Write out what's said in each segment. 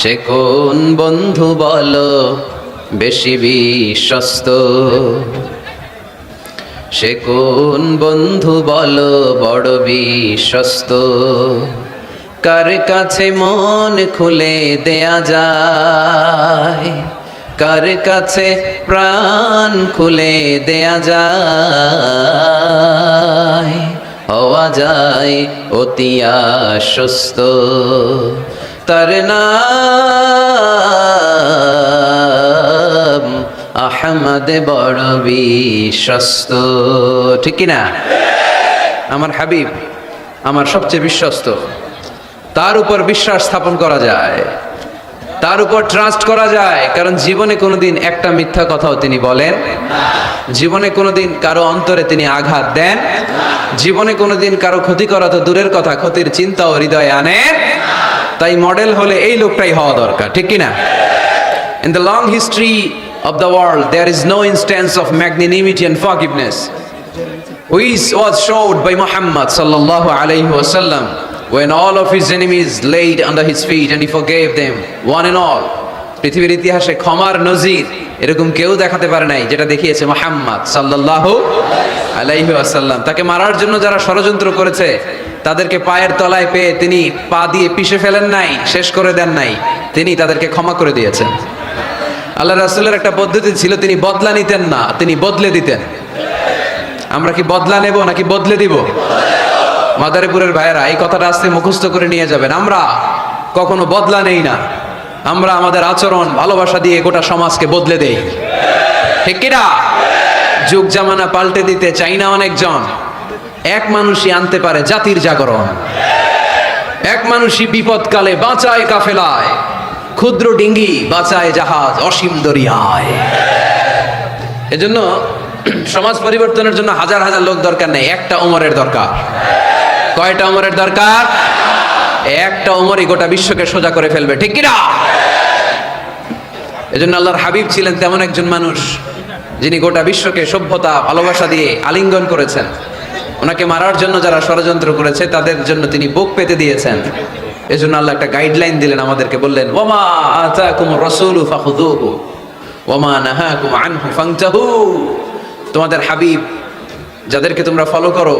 সে কোন বন্ধু বলো বেশি বিশ্বস্ত, সে কোন বন্ধু বলো বড় বিশ্বস্ত, কার কাছে মন খুলে দেয়া যায়, কার কাছে প্রাণ খুলে দেয়া যায়, হওয়া যায় অতি আশ্বস্ত। তার নাম আহমদ বড় বিশ্বস্ত, ঠিক কিনা? আমার হাবিব আমার সবচেয়ে বিশ্বস্ত, তার উপর বিশ্বাস স্থাপন করা যায়, তার উপর ট্রাস্ট করা যায়, কারণ জীবনে কোনোদিন একটা মিথ্যা কথাও তিনি বলেন, জীবনে কোনোদিন কারো অন্তরে তিনি আঘাত দেন, জীবনে কোনোদিন কারো ক্ষতি করা তো দূরের কথা, ক্ষতির চিন্তাও হৃদয়ে আনেন। তাই মডেল হলে এই লোকটাই হওয়া দরকার, ঠিক কিনা? In the long history of the world there is no instance of magnanimity and forgiveness which was showed by Muhammad sallallahu alayhi wasallam when all of his enemies laid under his feet and he forgave them one and all. পৃথিবীর ইতিহাসে ক্ষমার নজির এরকম কেউ দেখাতে পারে নাই যেটা দেখিয়েছে মুহাম্মদ সাল্লাল্লাহু আলাইহি ওয়াসাল্লাম। তাকে মারার জন্য যারা ষড়যন্ত্র করেছে তাদেরকে পায়ের তলায় পেয়ে তিনি পা দিয়ে পিষে ফেলেন নাই, শেষ করে দেন নাই, তিনি তাদেরকে ক্ষমা করে দিয়েছেন। আল্লাহ রাসূলের একটা পদ্ধতি ছিল, তিনি বদলা নিতেন না, তিনি বদলে দিতেন। আমরা কি বদলা নেব নাকি বদলে দিব? মাদারীপুরের ভাইয়েরা এই কথাটা আস্তে মুখস্থ করে নিয়ে যাবেন। আমরা কখনো বদলা নেই না, আমরা আমাদের আচরণ ভালোবাসা দিয়ে গোটা সমাজকে বদলে দেই, ঠিক কিনা? যুগ জামানা পাল্টে দিতে চাই না অনেকজন, এক মানুষই আনতে পারে জাতির জাগরণ, এক মানুষই বিপদকালে বাঁচায় কাফেলায়, ক্ষুদ্র ডিঙ্গি বাঁচায় জাহাজ অসীম দরিয়ায়। এজন্য সমাজ পরিবর্তনের জন্য হাজার হাজার লোক দরকার নেই, একটা ওমরের দরকার। কয়টা ওমরের দরকার? একটা ওমরই গোটা বিশ্বকে সোজা করে ফেলবে, ঠিক কিনা? এজন্য আল্লাহর হাবিব ছিলেন তেমন একজন মানুষ যিনি গোটা বিশ্বকে সভ্যতা ভালোবাসা দিয়ে আলিঙ্গন করেছেন। ওনাকে মারার জন্য যারা ষড়যন্ত্র করেছে তাদের জন্য তিনি বুক পেতে দিয়েছেন। এজন্য আল্লাহ একটা গাইডলাইন দিলেন আমাদেরকে, বললেন ওয়ামা আতাকুমুর রাসূলু ফাখুযুহু ওয়ামা নাহাকুম আনহু ফান্তাহু। তোমাদের হাবিব যাদেরকে তোমরা ফলো করো,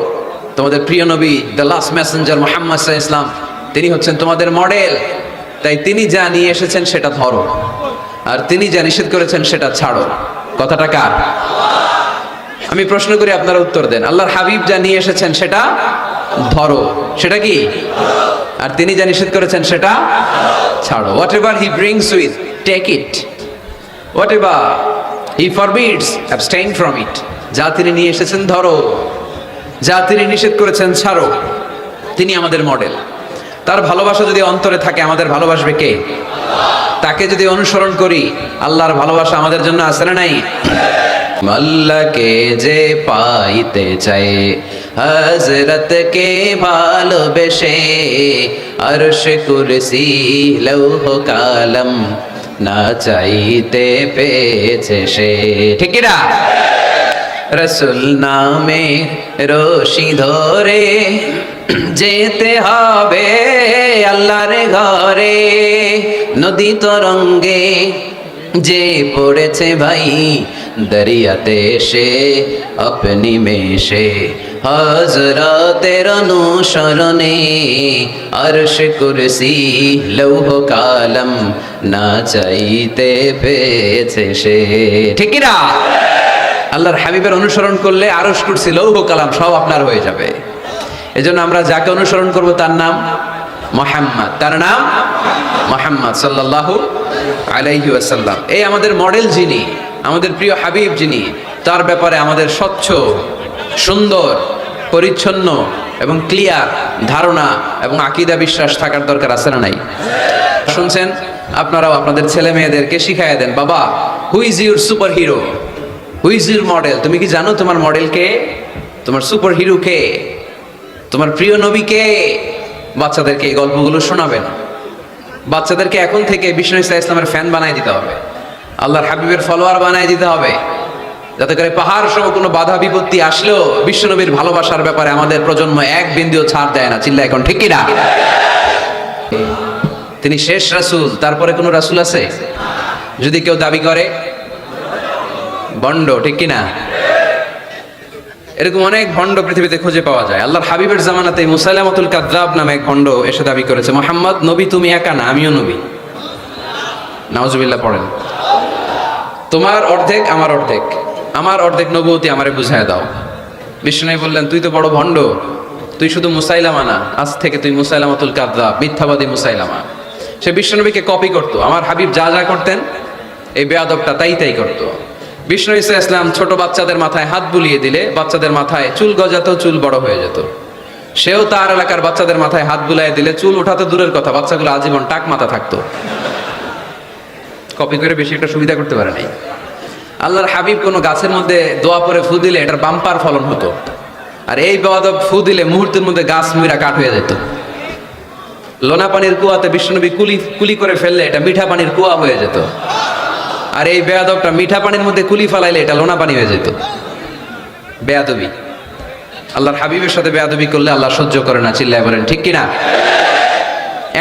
তোমাদের প্রিয় নবী দ্য লাস্ট মেসেঞ্জার মুহাম্মদ সাল্লাল্লাহু আলাইহি ওয়াসাল্লাম, তিনি হচ্ছেন তোমাদের মডেল। তাই তিনি যা নিয়ে এসেছেন সেটা ধরো, আর তিনি যা নিষেধ করেছেন সেটা ছাড়ো। কথাটা কার? আমি প্রশ্ন করি, আপনারা উত্তর দেন। আল্লাহর হাবিব যা নিয়ে এসেছেন সেটা ধরো, সেটা কি? আর তিনি যা নিষেধ করেছেন সেটা ছাড়ো। Whatever he brings with take it, whatever he forbids abstain from it. যা তিনি নিয়ে এসেছেন ধরো, যা তিনি নিষেধ করেছেন ছাড়ো। তিনি আমাদের মডেল। তার ভালোবাসা যদি অন্তরে থাকে, আমাদের ভালোবাসবে কে? তাকে যদি অনুসরণ করি, আল্লাহর ভালোবাসা আমাদের জন্য আছে না নাই? আল্লাহকে যে পাইতে চায়, হযরতকে ভালোবেসে, আরশ কুরসি লৌহ কালাম না চাইতে পেয়েছে সে, ঠিক কিনা? রসুল নামে রশি ধরে যেতে হবে আল্লাহর ঘরে। নদী তরঙ্গে যে পড়েছে ভাই দরিয়াতে সে আপনি মেশে, হযরতের অনুসরণে আরশ কুরসি লৌহ কালাম না চাইতে পেয়েছে সে, ঠিক কিনা? আল্লাহর হাবিবের অনুসরণ করলে আরশ কুরসি লৌহ কালাম সব আপনার হয়ে যাবে। এজন্য আমরা যাকে অনুসরণ করব তার নাম মুহাম্মদ, তার নাম মুহাম্মদ সাল্লাল্লাহু আলাইহি ওয়াসাল্লাম। এই আমাদের মডেল যিনি, আমাদের প্রিয় হাবিব যিনি, তার ব্যাপারে আমাদের স্বচ্ছ, সুন্দর, পরিচ্ছন্ন এবং ক্লিয়ার ধারণা এবং আকীদা বিশ্বাস থাকার দরকার আছে না নাই? শুনছেন? আপনারাও আপনাদের ছেলে মেয়েদেরকে শিখাইয়া দেন, বাবা who is your super hero, who is your model? তুমি কি জানো তোমার মডেল কে? তোমার সুপার হিরো কে? তোমার প্রিয় নবী কে? বাচ্চাদেরকে এই গল্পগুলো শোনাবেন। বাচ্চাদেরকে এখন থেকে বিষ্ণু ইসলামের ফ্যান বানাই দিতে হবে, আল্লাহর হাবিবের ফলোয়ার বানাই দিতে হবে, যাতে করে পাহাড় সহ কোনো বাধা বিপত্তি আসলেও বিশ্বনবীর ভালোবাসার ব্যাপারে আমাদের প্রজন্ম এক বিন্দুও ছাড় দেয় না। চিল্লা এখন ঠিক কিনা? তিনি শেষ রাসূল, তারপরে কোনো রাসূল আছে? যদি কেউ দাবি করে ভণ্ড, ঠিক কিনা? এরকম অনেক ভণ্ড পৃথিবীতে খুঁজে পাওয়া যায়। আল্লাহর হাবিবের জামানাতে মুসাইলামাতুল কাযযাব নামে এক ভণ্ড এসে দাবি করেছে, মুহাম্মদ নবী তুমি একা না, আমিও নবী। নাউজুবিল্লাহ পড়েন। তোমার অর্ধেক আমার অর্ধেক, আমার অর্ধেক নবুয়তি আমারে বুঝায় দাও। বিষ্ণু বললেন, তুই তো বড় ভণ্ড, তুই শুধু মুসাইলামা না, আজ থেকে তুই মুসাইলামাতুল কাযযাব, মিথ্যাবাদী মুসাইলামা। সে বিশ্বনবীকে কপি করতো। আমার হাবিব যা যা করতেন এই বেয়াদবটা তাই তাই করতো। বিষ্ণু ঈসা ইসলাম ছোট বাচ্চাদের মাথায় হাত বুলিয়ে দিলে বাচ্চাদের মাথায় চুল গজাতো, চুল বড় হয়ে যেত। সেও তার এলাকার বাচ্চাদের মাথায় হাত বুলাইয়ে দিলে চুল উঠাতে দূরের কথা, বাচ্চাগুলো আজীবন টাক মাথা থাকতো। কপি করে বেশি একটা সুবিধা করতে পারে নাই। আল্লাহর হাবিব কোনো গাছের মধ্যে দোয়া পরে ফু দিলে এটার বাম্পার ফলন হতো, আর এই বেয়াদব ফু দিলে মুহূর্তের মধ্যে গাছ মুইরা কাঠ হয়ে যেত। লোনা পানির কুয়াতে বিশ্বনবী কুলি করে ফেললে এটা মিঠা পানির কুয়া হয়ে যেত, আর এই বেয়াদবটা মিঠা পানির মধ্যে কুলি ফালাইলে এটা লোনা পানি হয়ে যেত। বেয়াদবি। আল্লাহর হাবিবের সাথে বেয়াদবি করলে আল্লাহ সহ্য করে না, চিল্লায় বলেন ঠিক কিনা?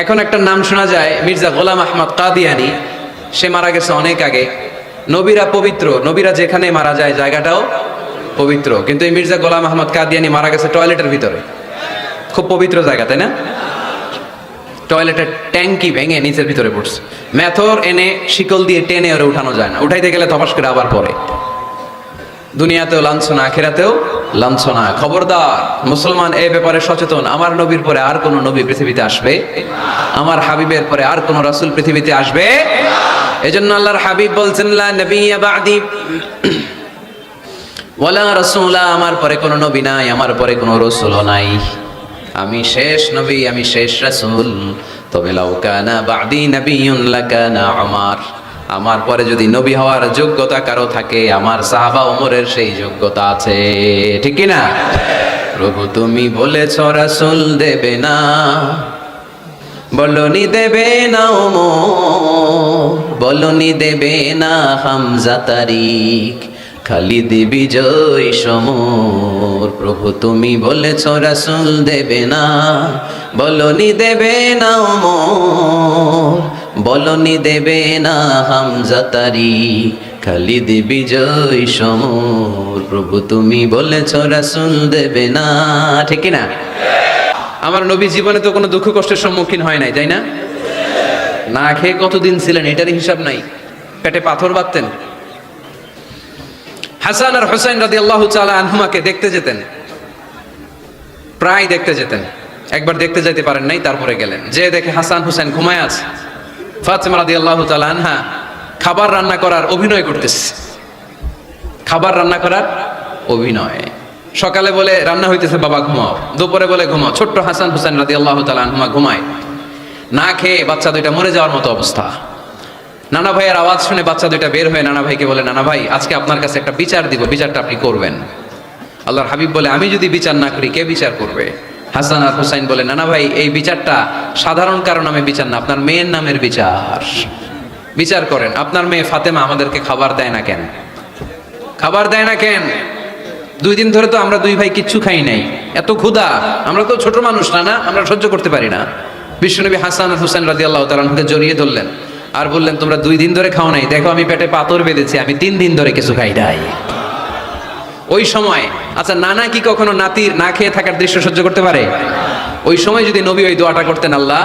এখন একটা নাম শোনা যায়, মির্জা গোলাম আহমদ কাদিয়ানি। সে মারা গেছে অনেক আগে। নবীরা পবিত্র, নবীরা যেখানে মারা যায় জায়গাটাও পবিত্র, কিন্তু এই মির্জা গোলাম আহমদ কাদিয়ানি মারা গেছে টয়লেটের ভিতরে। খুব পবিত্র জায়গা, তাই না? টয়লেটের ট্যাঙ্কি ভেঙে নিচের ভিতরে পড়ছে। মেথর এনে শিকল দিয়ে টেনে ওরে উঠানো যায় না, উঠাইতে গেলে ধপাস করে আবার পড়ে। দুনিয়াতেও লাঞ্ছনা, আখিরাতেও লাঞ্ছনা। খবরদার মুসলমান এ ব্যাপারে সচেতন। আমার নবীর পরে আর কোন নবী পৃথিবীতে আসবে? আমার হাবিবের পরে আর কোন রাসূল পৃথিবীতে আসবে? এজন্য আল্লাহর হাবিব বলছেন, লা নবিয়্যা বা'দি ওয়ালা রাসূলা, আমার পরে কোন নবী নাই, আমার পরে কোন রাসূলও নাই। আমি শেষ নবী, আমি শেষ রাসূল। তবে লাউ কানা বা'দি নাবিয়্যুন লাকানা উমর, আমার পরে যদি নবী হওয়ার যোগ্যতা কারো থাকে, আমার সাহাবা ওমরের সেই যোগ্যতা আছে, ঠিক কি না? প্রভু তুমি বলেছ রাসূল দেবে না, বলনি দেবে না ওমর, বলনি দেবে না হামজা তারিক, খালিদ বিজয় সমর। প্রভু তুমি বলেছ রাসূল দেবে না, বলনি দেবে না ওমর, বলনি দেবে না হামজা তারিক, খালিদ বিজয় সমর। প্রভু তুমি বলেছ রাসূল দেবে না, ঠিক না? আমার নবী জীবনে তো কোনো দুঃখ কষ্টের সম্মুখীন হয় নাই, তাই না? না খেয়ে কতদিন ছিলেন এটারই হিসাব নাই, পেটে পাথর বাঁধতেন। হাসান আর হুসাইন রাদিয়াল্লাহু তাআলা আনহুমাকে দেখতে যেতেন, প্রায় দেখতে যেতেন। একবার দেখতে যেতে পারেন নাই, তারপরে গেলেন। যে দেখে হাসান হুসাইন ঘুমায় আছে। ফাতিমা রাদিয়াল্লাহু তাআলা আনহা খাবার রান্না করার অভিনয় করতেছে। খাবার রান্না করার অভিনয়। সকালে বলে রান্না হইতেছে, বাবা ঘুমাও। দুপুরে বলে ঘুমাও। ছোট্ট হাসান হুসাইন রাদিয়াল্লাহু তাআলা আনহুমা ঘুমায়। না খেয়ে বাচ্চা দুইটা মরে যাওয়ার মতো অবস্থা। নানা ভাইয়ের আওয়াজ শুনে বাচ্চা দুইটা বের হয়ে নানা ভাইকে বলে, নানা ভাই আজকে আপনার কাছে একটা বিচার দিব, বিচারটা আপনি করবেন। আল্লাহর হাবিব বলে, আমি যদি বিচার না করি কে বিচার করবে? হাসান আর হুসাইন বলে, নানা ভাই এই বিচারটা সাধারণ কারো নামে বিচার না, আপনার মেয়ের নামের বিচার। বিচার করেন, আপনার মেয়ে ফাতেমা আমাদেরকে খাবার দেয় না কেন? খাবার দেয় না কেন? 2 দিন ধরে তো আমরা 2 ভাই কিচ্ছু খাই নাই, এত ক্ষুধা, আমরা তো ছোট মানুষ না, আমরা সহ্য করতে পারি না। বিশ্বনবী হাসান আর হুসাইন রাদিয়াল্লাহু তাআলা আনহুকে জড়িয়ে ধরলেন আর বললেন, তোমরা 2 দিন ধরে খাও নাই, দেখো আমি পেটে পাথর বেঁধেছি, আমি 3 দিন ধরে কিছু খাই নাই। ওই সময় আচ্ছা, নানা কি কখনো নাতির না খেয়ে থাকার দৃশ্য সহ্য করতে পারে? ওই সময় যদি নবী ওই দোয়াটা করতেন, আল্লাহ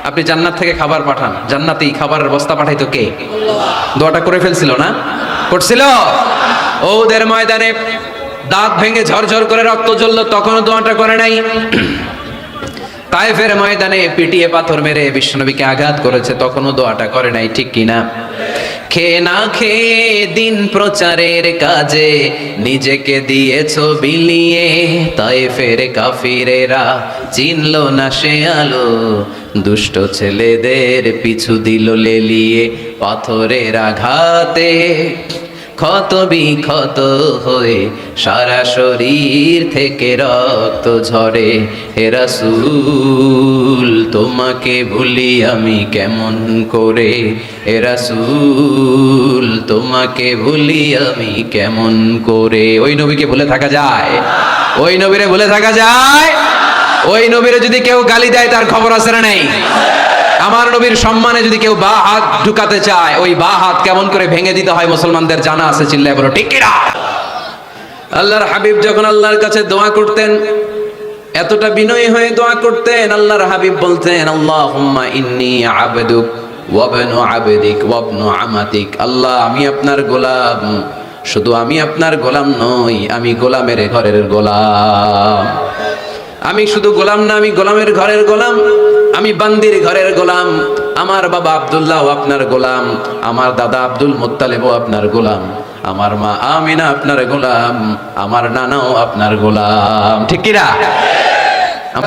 আপনি জান্নাত থেকে খাবার পাঠান, জান্নাতি খাবারের বস্তা পাঠাইতো কে? দোয়াটা করে ফেলছিল না? করছিল? ওদের ময়দানে দাঁত ভেঙে ঝরঝর করে রক্ত জ্বললো, তখনও দোয়াটা করে নাই। তায়েফের ময়দানে পিটিয়ে পাথর মেরে বিশ্বনবীকে আঘাত করেছে, তখনও দোয়াটা করে নাই, ঠিক কিনা? খেয়ে না খেয়ে দিন প্রচারের কাজে নিজেকে দিয়েছো বিলিয়ে, তায়েফের কাফিরেরা চিনলো না সে আলো, দুষ্ট ছেলেদের পিছু দিল লেলিয়ে, পাথরের আঘাতে ক্ষত বিক্ষত হয়ে সারা শরীর থেকে রক্ত ঝরে। হে রাসূল তোমাকে ভুলি আমি কেমন করে, হে রাসূল তোমাকে ভুলি আমি কেমন করে। ওই নবীকে ভুলে থাকা যায়? ওই নবীরে ভুলে থাকা যায়? ওই নবীরে যদি কেউ গালি দেয় তার খবর আছে না নাই? আমার নবীর সম্মানে যদি কেউ বা হাত ঢুকাতে চায়, ওই বা হাত কেমন করে ভেঙে দিতে হয় মুসলমানদের জানা আছে, চিল্লায় বলো ঠিক কিনা? আল্লাহর হাবিব যখন আল্লাহর কাছে দোয়া করতেন, এতটা বিনয়ী হয়ে দোয়া করতেন, আল্লাহর হাবিব বলতেন, আল্লাহুম্মা ইন্নী আবদুক ওয়া বনু আবদিক ওয়া ইবনু আমাতিক। আল্লাহ, আমি আপনার গোলাম, শুধু আমি আপনার গোলাম নই, আমি গোলামের ঘরের গোলাম। আমি শুধু গোলাম না, আমি গোলামের ঘরের গোলাম, আমি বান্দির ঘরের গোলাম। আমার বাবা আব্দুল্লাহ আপনার গোলাম, আমার দাদা আব্দুল মুত্তালিবও আপনার গোলাম, আমার মা আমিনা আপনার গোলাম, আমার নানাও আপনার গোলাম। ঠিক কি না?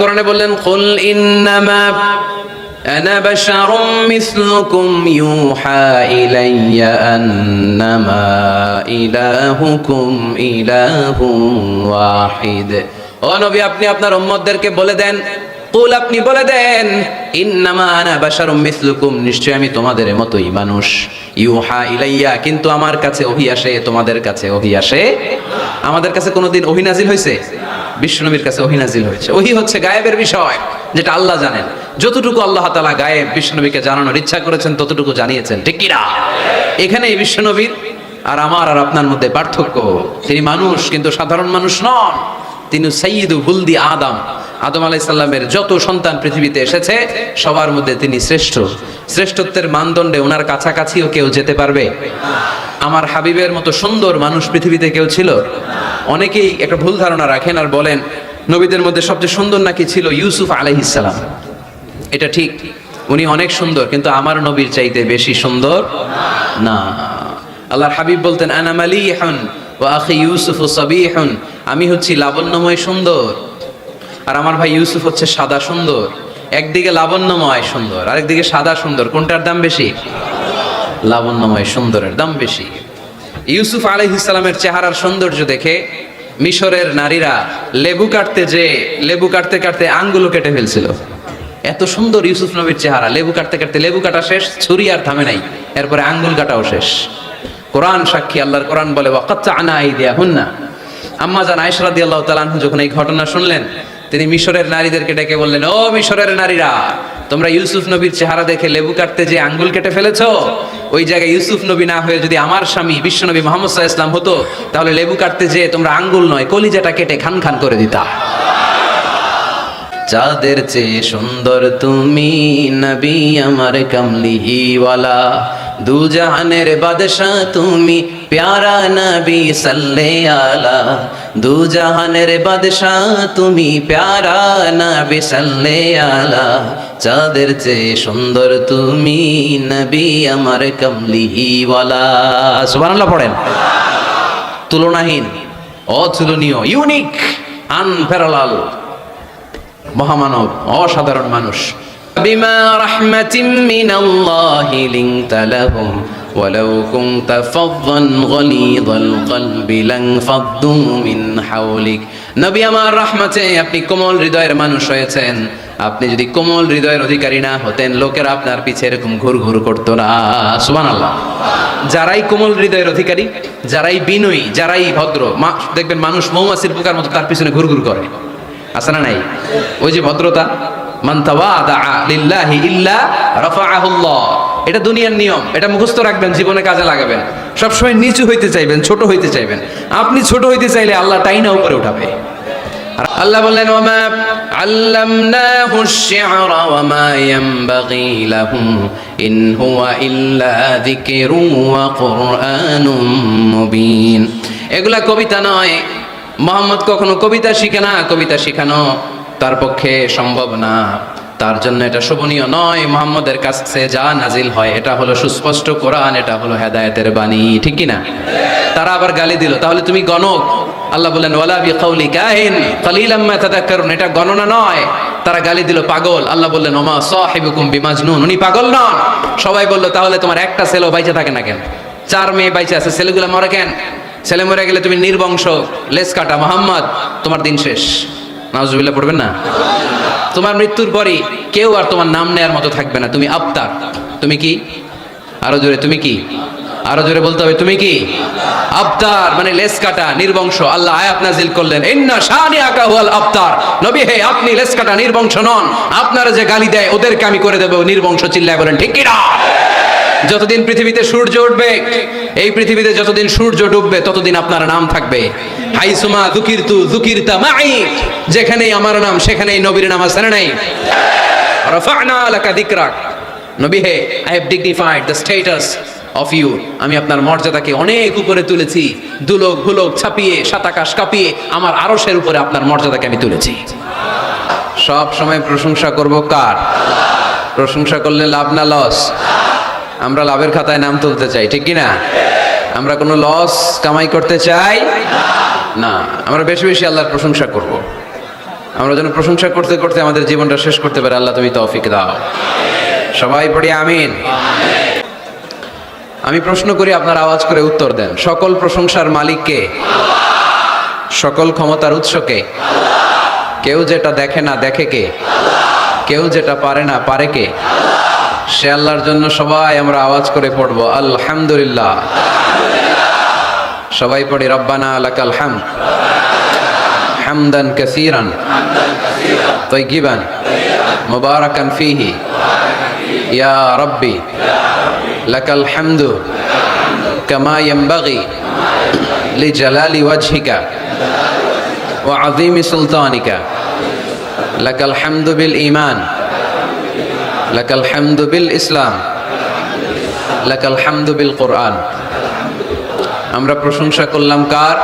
কোরআনে বললেন, কুল ইন্নামা আনা বাশারুম মিসলুকুম ইউহা ইলাইয়া আন্নামা ইলাহুকুম ইলাহুন ওয়াহিদ। ও নবী, আপনি আপনার উম্মতদেরকে বলে দেন, কুল, আপনি বলে দেন, ইন্নামা আনা বাশারুম মিসলুকুম, নিশ্চয় আমি তোমাদের মতোই মানুষ। ইউহা ইলাইয়া, কিন্তু আমার কাছে ওহী আসে, তোমাদের কাছে ওহী আসে। আমাদের কাছে কোনোদিন ওহী নাজিল হয়েছে? বিশ্বনবীর কাছে ওহী নাজিল হয়েছে। ওহী হচ্ছে গায়েবের বিষয়, যেটা আল্লাহ জানেন। যতটুকু আল্লাহ তাআলা গায়েব বিশ্বনবীকে জানানোর ইচ্ছা করেছেন ততটুকু জানিয়েছেন। ঠিক কি না? এখানে এই বিশ্বনবীর আর আমার আর আপনার মধ্যে পার্থক্য। তিনি মানুষ, কিন্তু সাধারণ মানুষ নন। তিনি সাইয়্যিদু হুলদি আদম, আদম আলাইহিস সালামের যত সন্তান পৃথিবীতে এসেছে সবার মধ্যে তিনি শ্রেষ্ঠ। শ্রেষ্ঠত্বের মানদণ্ডে ওনার কাছাকাছিও কেউ যেতে পারবে? আমার হাবিবের মতো সুন্দর মানুষ পৃথিবীতে কেউ ছিল? অনেকেই একটা ভুল ধারণা রাখেন আর বলেন নবীদের মধ্যে সবচেয়ে সুন্দর নাকি ছিল ইউসুফ আলাইহিস সালাম। এটা ঠিক, উনি অনেক সুন্দর, কিন্তু আমার নবীর চাইতে বেশি সুন্দর না। আল্লাহর হাবিব বলতেন, আনা মালিহুন ওয়া আখি ইউসুফ সাবিহুন, আমি হচ্ছি লাবণ্যময় সুন্দর, আর আমার ভাই ইউসুফ হচ্ছে সাদা সুন্দর। একদিকে লাবণ্যময় সুন্দর, আরেকদিকে সাদা সুন্দর, কোনটার দাম বেশি? লাবণ্যময় সুন্দরের দাম বেশি। ইউসুফ আলাইহিস সালামের চেহারার সৌন্দর্য দেখে মিশরের নারীরা লেবু কাটতে কাটতে আঙ্গুলও কেটে ফেলছিল। এত সুন্দর ইউসুফ নবীর চেহারা, লেবু কাটতে কাটতে লেবু কাটা শেষ, ছুরি আর থামে নাই, এরপরে আঙ্গুল কাটাও শেষ। কোরআন সাক্ষী, আল্লাহর কোরআন বলে, ওয়াকাত্তা'না আইদিয়াহুন্না। আম্মা জান আয়েশা রাদিয়াল্লাহু তাআলা আনহা যখন এই ঘটনা শুনলেন, তিনি মিশরের নারীদেরকে ডেকে বললেন, ও মিশরের নারীরা, তোমরা ইউসুফ নবীর চেহারা দেখে লেবু কাটতে যে আঙ্গুল কেটে ফেলেছো, ওই জায়গায় ইউসুফ নবী না হয়ে যদি আমার স্বামী বিশ্বনবী মুহাম্মদ সাল্লাল্লাহু আলাইহি ওয়াসাল্লাম হতো, তাহলে লেবু কাটতে যে তোমরা আঙ্গুল নয় কলিজাটা কেটে খান খান করে দিতা। চাঁদের চেয়ে সুন্দর তুমি নবী আমার কামলিওয়ালা, দু জাহানের বাদশা তুমি প্যারা নবী সাল্লে আলা, দু জাহানের বাদশা তুমি প্যারা নবী সাল্লে আলা, চাঁদের চেয়ে সুন্দর তুমি নবী আমার কামলিওয়ালা। সুবহানাল্লাহ পড়েন। তুলনাহীন, অতুলনীয়, ইউনিক, আনপ্যারালাল, মহামানব, অসাধারণ মানুষ। বিমা রাহমাতিম মিনাল্লাহি লিনতা লাহুম ওয়ালাউ কুনতা ফাযযান গালিযাল কলবি লানফাদ্দু মিন হাওলিক। নবী আমার রহমতে আপনি কোমল হৃদয়ের মানুষ হয়েছেন। আপনি যদি কোমল হৃদয়ের অধিকারী না হতেন, লোকেরা আপনার পিছে এরকম ঘুরঘুর করতো না। সুবহানাল্লাহ। যারাই কোমল হৃদয়ের অধিকারী, যারাই বিনয়ী, যারাই ভদ্র, দেখবেন মানুষ মৌমাছির পোকার মতো তার পিছনে ঘুরঘুর করে, আছে না নাই? ওই যে ভদ্রতা, মান তাওয়াদা লিল্লাহি ইল্লা রাফাআহুল্লাহ, এটা দুনিয়ার নিয়ম, এটা মুখস্থ রাখবেন, জীবনে কাজে লাগাবেন। সবসময় নিচু হইতে চাইবেন, ছোট হইতে চাইবেন। আপনি ছোট হইতে চাইলে আল্লাহ টাইনা উপরে উঠাবে। আল্লাহ বললেন, ওয়ামা আল্লামনাহু আশ-শি'রা ওয়ামা ইয়ানবাগী লাহু ইন হুয়া ইল্লা যিকরুন ওয়া কুরআনুম মুবিন। এগুলা কবিতা নয়। মুহাম্মদ কখনো কবিতা শিখে না, কবিতা শিখানো তার পক্ষে সম্ভব না, তার জন্য এটা শোভনীয় নয়। মুহাম্মদের কাছে যা নাজিল হয় এটা হলো সুস্পষ্ট কোরআন, এটা হলো হেদায়েতের বাণী। ঠিক কি না? তারা আবার গালি দিল, তাহলে তুমি গণক। আল্লাহ বললেন, ওয়ালা বিকাউলি কাহিন কালিলাম মা তাযাক্কারুন, এটা গণনা নয়। তারা গালি দিল পাগল। আল্লাহ বললেন, ওমা সাহিবুকুম বিমাজনুন, উনি পাগল নন। সবাই বলল, তাহলে তোমার একটা ছেলেও বাইচা থাকে না কেন? 4 মেয়ে বাইচা আছে, ছেলেগুলো মরে কেন? ছেলে মরে গেলে তুমি নির্বংশ, লেস কাটা মুহাম্মদ, তোমার দিন শেষ। নাউজুবিল্লাহ পড়বেন না? তোমার মৃত্যুর পরই কেউ আর তোমার নাম নেয়ার মতো থাকবে না। তুমি আবতার। তুমি কি? আরো জোরে, তুমি কি? আরো জোরে বলতে হবে, তুমি কি? আবতার মানে লেস কাটা, নির্বংশ। আল্লাহ আয়াত নাজিল করলেন, ইন্না শানিআকা হুয়াল আবতার। নবী হে, আপনি লেস কাটা, নির্বংশ নন। আপনারা যে গালি দেয় ওদেরকে আমি করে দেব নির্বংশ। চিল্লায় বলেন ঠিক কি না? যতদিন পৃথিবীতে সূর্য উঠবে, এই পৃথিবীতে যতদিন সূর্য ডুববে, ততদিন আপনার নাম থাকবে। হাইসুমা যুকিরতু যুকিরতা মাই, যেখানেই আমার নাম সেখানেই নবীর নাম আছে না নাই? রাফা'না লাকা যিকরাক। নবী হে, I have dignified the status of you. আমি আপনার মর্যাদাকে অনেক উপরে তুলেছি। দুলোক ভুলোক ছাপিয়ে, সাতাকাশ কাঁপিয়ে আমার আরশের উপরে আপনার মর্যাদাকে আমি তুলেছি। সব সময় প্রশংসা করব কার? প্রশংসা করলে লাভ না লস? আমরা লাভের খাতায় নাম তুলতে চাই, ঠিক কি না? আমরা কোনো লস কামাই করতে চাই না। আমরা বেশি বেশি আল্লাহর প্রশংসা করব। আমরা যেন প্রশংসা করতে করতে আমাদের জীবনটা শেষ করতে পারি। আল্লাহ তুমি তৌফিক দাও। সবাই পড়ি আমিন। আমি প্রশ্ন করি, আপনার আওয়াজ করে উত্তর দেন। সকল প্রশংসার মালিক কে? সকল ক্ষমতার উৎস কে? কেউ যেটা দেখে না দেখে কে? কেউ যেটা পারে না পারে কে? সে আল্লাহর জন্য সবাই আমরা আওয়াজ করে পড়বো আলহামদুলিল্লাহ। সবাই পড়ি রব্বানা লাকাল হামদ হামদান কাসীরান তাইয়িবান মুবারাকান ফীহি ইয়া রাব্বি লাকাল হামদু কামা ইয়ানবাগি লিজালালি ওয়াজহিকা ওয়া আযীমি সুলতানিকা লাকাল হামদু বিল ঈমান লাকাল হামদু বিল ইসলাম লাকাল হামদু বিল কোরআন। আমরা প্রশংসা করলাম কার?